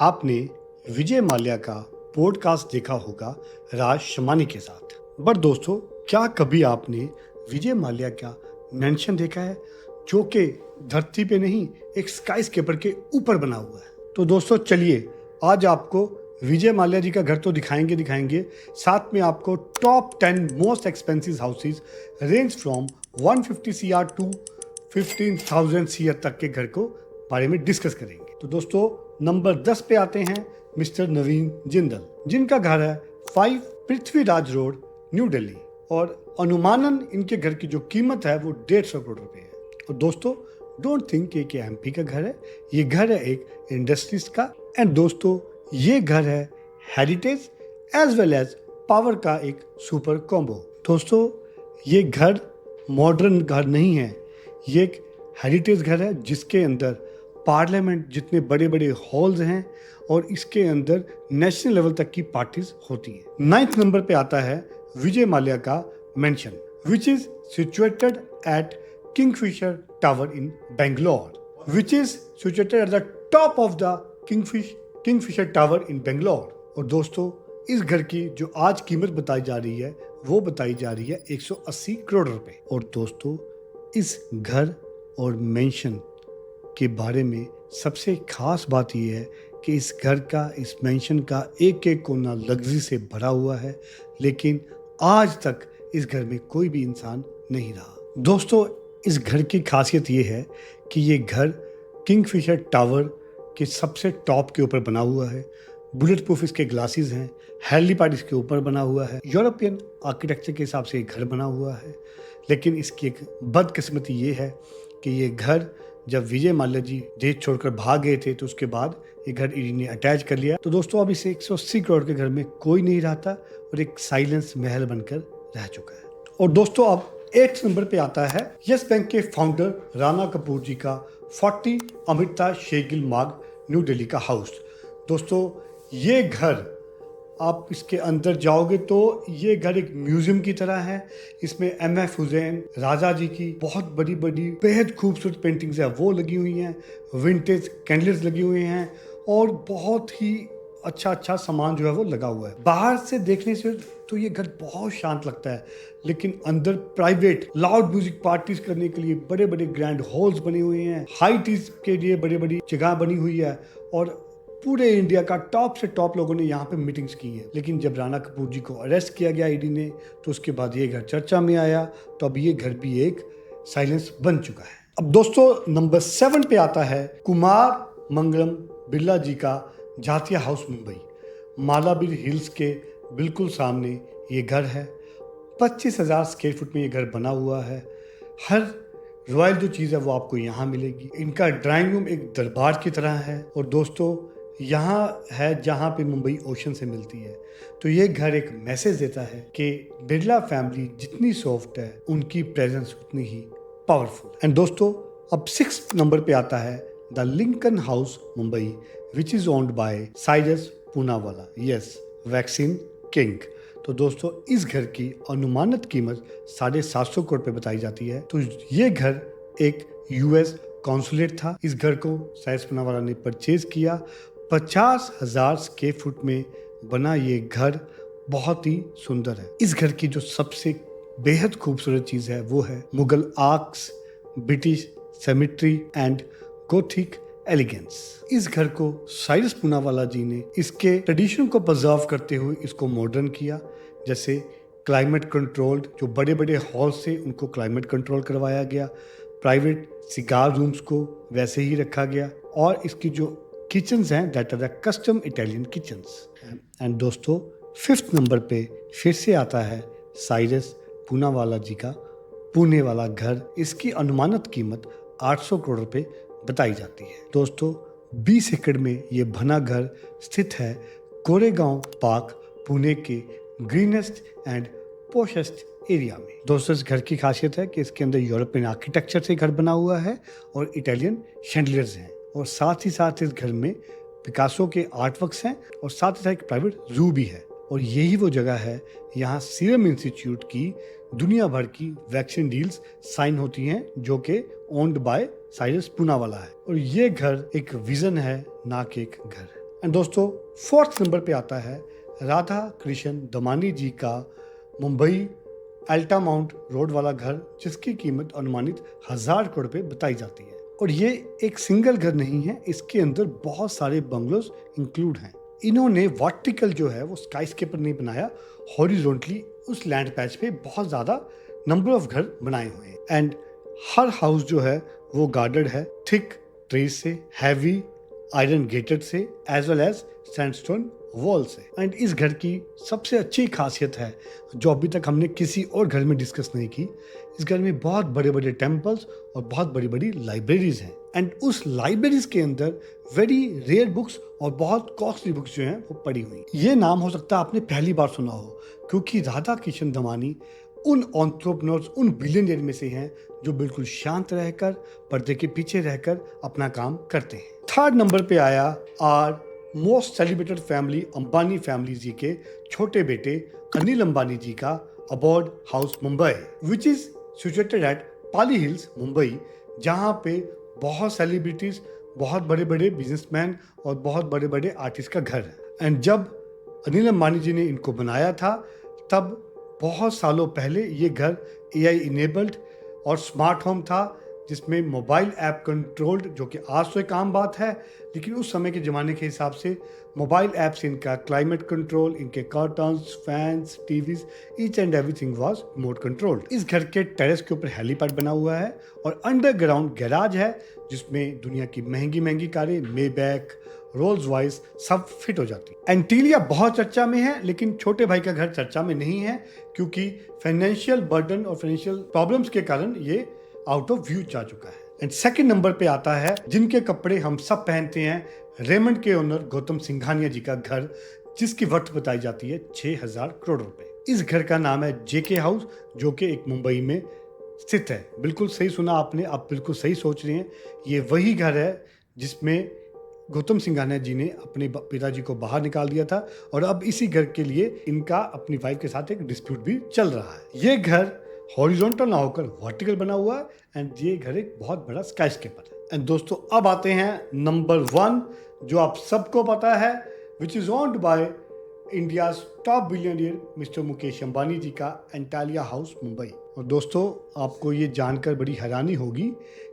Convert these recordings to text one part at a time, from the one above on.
आपने विजय माल्या का पॉडकास्ट देखा होगा राज शमानी के साथ। बट दोस्तों, क्या कभी आपने विजय माल्या का मेंशन देखा है जो कि धरती पे नहीं, एक स्काई स्केपर के ऊपर बना हुआ है? तो दोस्तों चलिए, आज आपको विजय माल्या जी का घर तो दिखाएंगे, साथ में आपको top 10 most expensive houses range from 150 CR to 15,000 CR तक के घर को बारे में डिस्कस करेंगे। तो दोस्तों, नंबर 10 पे आते हैं मिस्टर नवीन जिंदल, जिनका घर है 5 पृथ्वीराज रोड, न्यू दिल्ली, और अनुमानन इनके घर की जो कीमत है वो 150 करोड़ रुपए है। और दोस्तों, डोंट थिंक कि एमपी का घर है, ये घर है एक इंडस्ट्रीज का। एंड दोस्तों, ये घर है heritage as well as power का एक सुपर कॉम्बो। दोस्तों, ये घर मॉडर्न घर नहीं है, ये एक हेरिटेज घर है जिसके अंदर पार्लियामेंट जितने बड़े बड़े हॉल्स हैं और इसके अंदर नेशनल लेवल तक की पार्टीज होती हैं। 9th नंबर पे आता है विजय माल्या का mention, which is situated eight Kingfisher tower in Bangalore, which is situated at the top of the Kingfisher tower इन बेंगलोर। और दोस्तों, इस घर की जो आज कीमत बताई जा रही है वो बताई जा रही है 180 करोड़ रुपए। और दोस्तों, इस घर और मेंशन के बारे में सबसे खास बात यह है कि इस घर का, इस मेंशन का एक एक कोना लग्जरी से भरा हुआ है, लेकिन आज तक इस घर में कोई भी इंसान नहीं रहा। दोस्तों, इस घर की खासियत ये है कि ये घर किंगफिशर टावर के सबसे टॉप के ऊपर बना हुआ है। बुलेट प्रूफ इसके ग्लासेस हैं, हेलीपैड इसके ऊपर बना हुआ है, यूरोपियन आर्किटेक्चर के हिसाब से ये घर बना हुआ है। लेकिन इसकी एक बदकिस्मती ये है कि ये घर जब विजय माल्या जी देश छोड़कर भाग गए थे तो उसके बाद ये घर ईडी ने अटैच कर लिया। तो दोस्तों, अब इसे 180 करोड़ के घर में कोई नहीं रहता और एक साइलेंस महल बनकर रह चुका है। और दोस्तों, अब 8th नंबर पे आता है यस बैंक के फाउंडर राणा कपूर जी का 40 अमृता शेगिल मार्ग, न्यू दिल्ली का हाउस। दोस्तों, ये घर आप इसके अंदर जाओगे तो ये घर एक म्यूजियम की तरह है। इसमें MF हुसैन राजा जी की बहुत बड़ी बड़ी बेहद खूबसूरत पेंटिंग्स है वो लगी हुई हैं, विंटेज कैंडल्स लगी हुई हैं और बहुत ही अच्छा सामान जो है वो लगा हुआ है। बाहर से देखने से तो ये घर बहुत शांत लगता है, लेकिन अंदर प्राइवेट लाउड म्यूजिक पार्टीज करने के लिए बड़े बड़े ग्रैंड हॉल्स बने हुए हैं, हाई टीज के लिए बड़ी बड़ी जगह बनी हुई है और पूरे इंडिया का टॉप से टॉप लोगों ने यहाँ पे मीटिंग्स की हैं। लेकिन जब राणा कपूर जी को अरेस्ट किया गया ईडी ने, तो उसके बाद ये घर चर्चा में आया, तो अब ये घर भी एक साइलेंस बन चुका है। अब दोस्तों, नंबर 7 पे आता है कुमार मंगलम बिरला जी का जातिया हाउस, मुंबई, मालाबीर हिल्स के बिल्कुल सामने ये घर है। 25,000 स्क्वायर फुट में ये घर बना हुआ है। हर रॉयल जो चीज़ है वो आपको यहाँ मिलेगी। इनका ड्राइंग रूम एक दरबार की तरह है और दोस्तों, यहाँ है जहाँ पे मुंबई ओशन से मिलती है। तो ये घर एक मैसेज देता है कि बिरला फैमिली जितनी सॉफ्ट है, उनकी प्रेजेंस उतनी ही पावरफुल। एंड दोस्तों, अब 6th नंबर पे आता है the Lincoln house, Mumbai, which is owned bye Cyrus Poonawalla, yes, vaccine king. तो दोस्तों, इस घर की अनुमानित कीमत 750 करोड़ पे बताई जाती है। तो ये घर एक US कॉन्सुलेट था। इस घर को साइरस पूनावाला ने परचेज किया। 50,000 स्क्वायर फुट में बना ये घर बहुत ही सुंदर है। इस घर की जो सबसे बेहद खूबसूरत चीज़ है वो है Mughal arches, British cemetery and gothic elegance. इस घर को साइरस पूनावाला जी ने इसके ट्रेडिशन को प्रिजर्व करते हुए इसको मॉडर्न किया। जैसे क्लाइमेट कंट्रोल्ड जो बड़े बड़े हॉल से उनको क्लाइमेट कंट्रोल करवाया गया, प्राइवेट सिगार रूम्स को वैसे ही रखा गया, और इसकी जो किचन्स हैं that are the custom Italian kitchens. And दोस्तों, 5th नंबर पे फिर से आता है साइरस पूनावाला जी का पुणे वाला घर। इसकी अनुमानित कीमत 800 करोड़ रुपए बताई जाती है। दोस्तों, 20 एकड़ में ये बना घर स्थित है कोरेगांव पार्क, पुणे के ग्रीनेस्ट एंड पोशेस्ट एरिया में। दोस्तों, इस घर की खासियत है कि इसके अंदर यूरोपियन आर्किटेक्चर से घर बना हुआ है और इटालियन शैंडलियर्स हैं, और साथ ही साथ इस घर में पिकासो के आर्ट वर्क्स हैं और साथ ही साथ एक प्राइवेट जू भी है। और यही वो जगह है यहाँ सीरम इंस्टीट्यूट की दुनिया भर की वैक्सीन डील्स साइन होती हैं, जो कि ओन्ड बाय साइरस पूनावाला है। और ये घर एक विजन है, ना कि एक घर। एंड दोस्तों फोर्थ नंबर पे आता है राधा कृष्ण दमानी जी का मुंबई अल्टामाउंट रोड वाला घर, जिसकी कीमत अनुमानित 1000 करोड़ रुपए बताई जाती है। और ये एक सिंगल घर नहीं है, इसके अंदर बहुत सारे बंगलोज इंक्लूड हैं। इन्होंने वर्टिकल जो है वो स्काई स्केपर नहीं बनाया, हॉरिजॉन्टली उस लैंड पैच पे बहुत ज़्यादा नंबर ऑफ घर बनाए हुए हैं। एंड हर हाउस जो है वो गार्डेड है थिक ट्रीज से, हैवी आयरन गेटेड से, as well as sandstone wall से। एंड इस घर की सबसे अच्छी खासियत है जो अभी तक हमने किसी और घर में डिस्कस नहीं की, इस घर में बहुत बड़े बड़े टेम्पल्स और बहुत बड़ी बड़ी लाइब्रेरीज हैं। एंड उस लाइब्रेरीज के अंदर वेरी रेयर बुक्स और बहुत कॉस्टली बुक्स जो हैं वो पड़ी हुई। ये नाम हो सकता है आपने पहली बार सुना हो, क्योंकि राधा कृष्ण दमानी उन एंटरप्रेन्योर्स, उन बिलियनियर में से हैं जो बिल्कुल शांत रहकर, पर्दे के पीछे रहकर अपना काम करते हैं। थर्ड नंबर पे आया our most celebrated family Ambani family ji के छोटे बेटे अनिल अंबानी जी का abode house Mumbai, which is situated at Pali hills Mumbai, जहाँ पे बहुत सेलिब्रिटीज, बहुत बड़े बड़े बिजनेसमैन और बहुत बड़े बड़े आर्टिस्ट का घर है। एंड जब अनिल अंबानी जी ने इनको बनाया था तब बहुत सालों पहले ये घर AI इनेबल्ड और स्मार्ट होम था, जिसमें मोबाइल ऐप कंट्रोल्ड, जो कि आज तो एक आम बात है, लेकिन उस समय के ज़माने के हिसाब से मोबाइल ऐप से इनका क्लाइमेट कंट्रोल, इनके curtains, fans, TVs, each and everything was remote controlled. इस घर के टेरेस के ऊपर हेलीपैड बना हुआ है और अंडरग्राउंड गैराज है, जिसमें दुनिया की महंगी महंगी कारें, मेबैक, रोल्स रॉयस सब फिट हो जाती है। एंटीलिया बहुत चर्चा में है, लेकिन छोटे भाई का घर चर्चा में नहीं है, क्योंकि फाइनेंशियल बर्डन और फाइनेंशियल प्रॉब्लम्स के कारण ये आउट ऑफ व्यू जा चुका है। एंड सेकंड नंबर पे आता है जिनके कपड़े हम सब पहनते हैं, रेमंड के ओनर गौतम सिंघानिया जी का घर, जिसकी वर्थ बताई जाती है 6000 करोड़ रुपए। इस घर का नाम है JK हाउस, जो कि एक मुंबई में स्थित है। बिल्कुल सही सुना आपने, आप बिल्कुल सही सोच रहे हैं, ये वही घर है जिसमें गौतम सिंघानिया जी ने अपने पिताजी को बाहर निकाल दिया था, और अब इसी घर के लिए इनका अपनी वाइफ के साथ एक डिस्प्यूट भी चल रहा है। ये घर हॉरिजॉन्टल ना होकर वर्टिकल बना हुआ है, एंड ये घर एक बहुत बड़ा स्काईस्केपर है। एंड दोस्तों अब आते हैं नंबर 1, जो आप सबको पता है, which is owned by India top billionaire mister Mukesh Ambani ji का एंटालिया हाउस मुंबई। और दोस्तों आपको ये जानकर बड़ी हैरानी होगी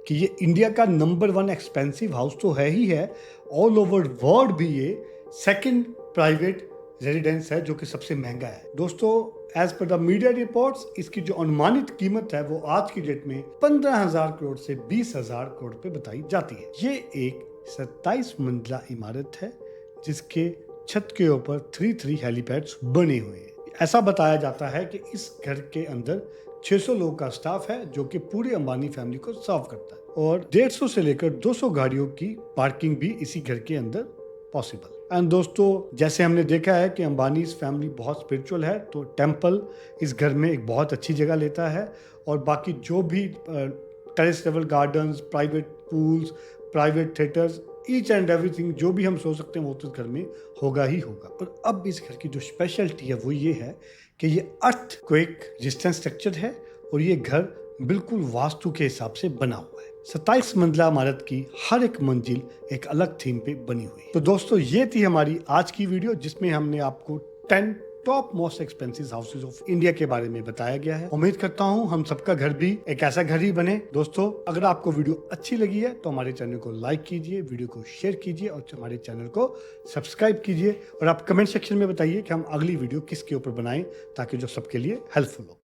कि ये इंडिया का नंबर 1 एक्सपेंसिव हाउस तो है ही है, ऑल ओवर वर्ल्ड भी ये सेकंड प्राइवेट रेजिडेंस है जो कि सबसे महंगा है। दोस्तों as per the media reports इसकी जो अनुमानित कीमत है वो आज की डेट में 15,000 करोड़ से 20,000 करोड़ पे बताई जाती है। ये एक 27 मंजिला इमारत है जिसके छत के ऊपर 3 हेलीपैड्स बने हुए हैं। ऐसा बताया जाता है कि इस घर के अंदर 600 लोगों का स्टाफ है जो कि पूरी अंबानी फैमिली को सर्व करता है, और 150 से लेकर 200 गाड़ियों की पार्किंग भी इसी घर के अंदर पॉसिबल। एंड दोस्तों जैसे हमने देखा है कि अंबानी फैमिली बहुत स्पिरिचुअल है, तो टेम्पल इस घर में एक बहुत अच्छी जगह लेता है, और बाकी जो भी terrace level gardens, private pools, private theatres, each and everything जो भी हम सोच सकते हैं वो तो घर में होगा ही होगा। और अब इस घर की जो स्पेशलिटी है वो ये है कि ये अर्थक्वेक रेजिस्टेंट स्ट्रक्चर है, और ये घर बिल्कुल वास्तु के हिसाब से बना हुआ है। 27 मंजिला इमारत की हर एक मंजिल एक अलग थीम पे बनी हुई है। तो दोस्तों ये थी हमारी आज की वीडियो, जिसमें हमने आपको 10 top most expensive houses of India के बारे में बताया गया है। उम्मीद करता हूँ हम सबका घर भी एक ऐसा घर ही बने। दोस्तों अगर आपको वीडियो अच्छी लगी है तो हमारे चैनल को लाइक कीजिए, वीडियो को शेयर कीजिए और हमारे चैनल को सब्सक्राइब कीजिए, और आप कमेंट सेक्शन में बताइए कि हम अगली वीडियो किसके ऊपर बनाएं ताकि जो सबके लिए हेल्पफुल हो।